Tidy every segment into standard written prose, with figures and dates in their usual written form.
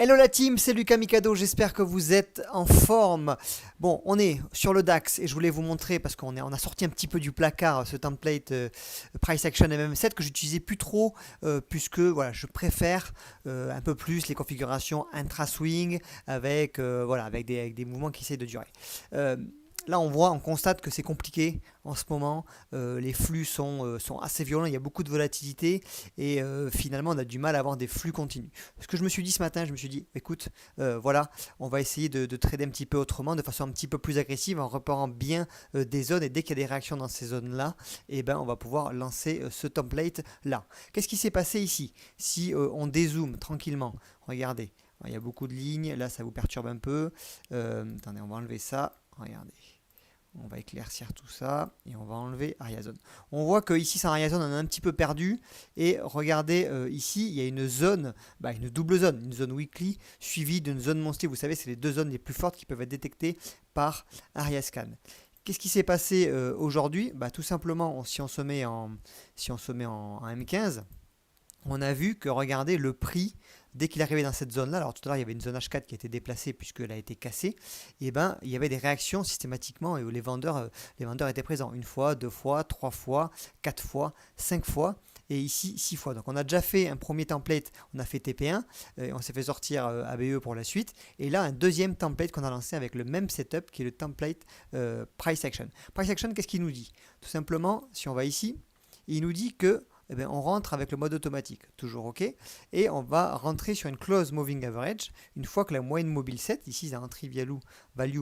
Hello la team, c'est Lucas Mikado, j'espère que vous êtes en forme. Bon, on est sur le DAX et je voulais vous montrer parce on a sorti un petit peu du placard ce template Price Action MM7 que j'utilisais plus trop puisque voilà, je préfère un peu plus les configurations intra-swing avec des mouvements qui essayent de durer. Là, on constate que c'est compliqué en ce moment. Les flux sont assez violents, il y a beaucoup de volatilité et finalement, on a du mal à avoir des flux continus. Ce que je me suis dit ce matin, je me suis dit, écoute, voilà, on va essayer de trader un petit peu autrement, de façon un petit peu plus agressive, en repérant bien des zones et dès qu'il y a des réactions dans ces zones-là, eh ben, on va pouvoir lancer ce template-là. Qu'est-ce qui s'est passé ici? Si on dézoome tranquillement, regardez, il y a beaucoup de lignes, là ça vous perturbe un peu. Attendez, on va enlever ça, regardez. On va éclaircir tout ça et on va enlever Ariazone. On voit que ici sans Ariazone on a un petit peu perdu et regardez ici il y a une zone, une double zone, une zone weekly suivie d'une zone monthly. Vous savez c'est les deux zones les plus fortes qui peuvent être détectées par Ariascan. Qu'est-ce qui s'est passé aujourd'hui? Tout simplement si on se met en M15, on a vu que regardez le prix dès qu'il est arrivé dans cette zone-là, alors tout à l'heure il y avait une zone H4 qui a été déplacée puisqu'elle a été cassée, et ben il y avait des réactions systématiquement et où les vendeurs étaient présents une fois, deux fois, trois fois, quatre fois, cinq fois. Et ici 6 fois. Donc on a déjà fait un premier template, on a fait TP1, et on s'est fait sortir ABE pour la suite. Et là un deuxième template qu'on a lancé avec le même setup qui est le template Price Action. Price Action, qu'est-ce qu'il nous dit? Tout simplement, si on va ici, il nous dit que on rentre avec le mode automatique, toujours OK, et on va rentrer sur une close moving average une fois que la moyenne mobile 7, ici c'est un value,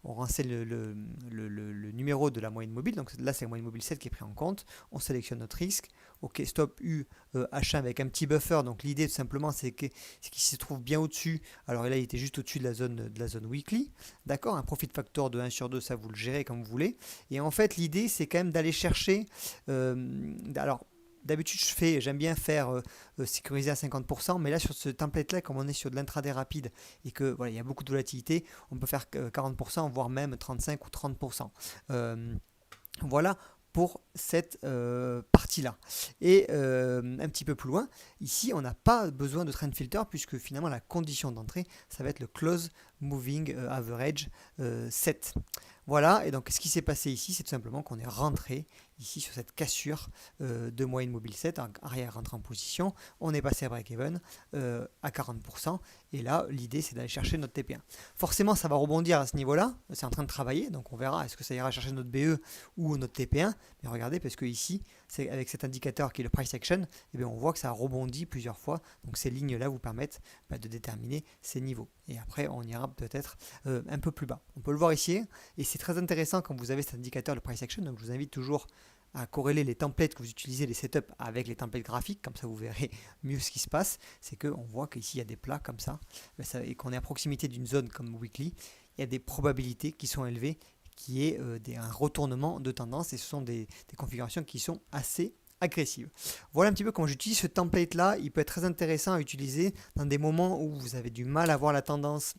on renseigne le numéro de la moyenne mobile, donc là c'est la moyenne mobile 7 qui est pris en compte, on sélectionne notre risque, OK, stop U, H1 avec un petit buffer, donc l'idée tout simplement c'est qu'il se trouve bien au-dessus, alors là il était juste au-dessus de la zone weekly, d'accord, un profit factor de 1 sur 2, ça vous le gérez comme vous voulez, et en fait l'idée c'est quand même d'aller chercher, alors d'habitude, j'aime bien faire sécuriser à 50%, mais là sur ce template-là, comme on est sur de l'intraday rapide et que voilà, il y a beaucoup de volatilité, on peut faire 40%, voire même 35 ou 30%. Voilà pour cette partie-là. Et un petit peu plus loin, ici, on n'a pas besoin de trend filter puisque finalement la condition d'entrée, ça va être le close moving average 7. Voilà, et donc ce qui s'est passé ici, c'est tout simplement qu'on est rentré ici sur cette cassure de moyenne mobile 7, arrière rentré en position, on est passé à break-even à 40%, et là l'idée c'est d'aller chercher notre TP1. Forcément ça va rebondir à ce niveau-là, c'est en train de travailler, donc on verra est-ce que ça ira chercher notre BE ou notre TP1, mais regardez parce que ici, avec cet indicateur qui est le price action, on voit que ça rebondit plusieurs fois, donc ces lignes-là vous permettent de déterminer ces niveaux. Et après on ira peut-être un peu plus bas. On peut le voir ici, et c'est très intéressant quand vous avez cet indicateur de price action, donc je vous invite toujours à corréler les templates que vous utilisez, les setups avec les templates graphiques, comme ça vous verrez mieux ce qui se passe. C'est qu'on voit qu'ici il y a des plats comme ça, et qu'on est à proximité d'une zone comme weekly, il y a des probabilités qui sont élevées, qui est un retournement de tendance, et ce sont des configurations qui sont assez agressives. Voilà un petit peu comment j'utilise ce template là. Il peut être très intéressant à utiliser dans des moments où vous avez du mal à voir la tendance,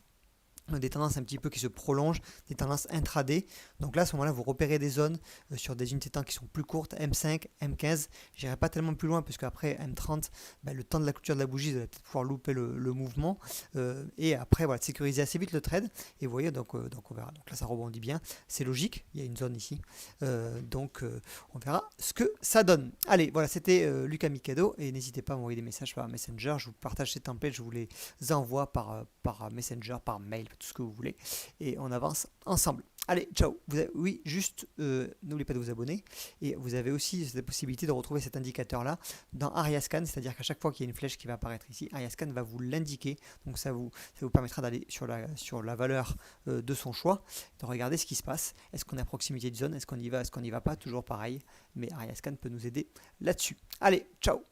des tendances un petit peu qui se prolongent, des tendances intraday. Donc là, à ce moment-là, vous repérez des zones sur des unités de temps qui sont plus courtes, M5, M15. Je n'irai pas tellement plus loin, parce qu'après M30, le temps de la clôture de la bougie, vous allez peut-être pouvoir louper le mouvement. Et après, voilà, sécuriser assez vite le trade. Et vous voyez, donc on verra. Donc là, ça rebondit bien. C'est logique, il y a une zone ici. On verra ce que ça donne. Allez, voilà, c'était Lucas Mikado. Et n'hésitez pas à m'envoyer des messages par Messenger. Je vous partage ces templates, je vous les envoie par Messenger, par mail, tout ce que vous voulez, et on avance ensemble. Allez, ciao. Juste n'oubliez pas de vous abonner, et vous avez aussi la possibilité de retrouver cet indicateur là dans Ariascan, c'est-à-dire qu'à chaque fois qu'il y a une flèche qui va apparaître ici, Ariascan va vous l'indiquer, donc ça vous permettra d'aller sur la valeur de son choix, de regarder ce qui se passe, est-ce qu'on est à proximité de zone, est-ce qu'on y va, est-ce qu'on n'y va pas, toujours pareil, mais Ariascan peut nous aider là-dessus. Allez, ciao.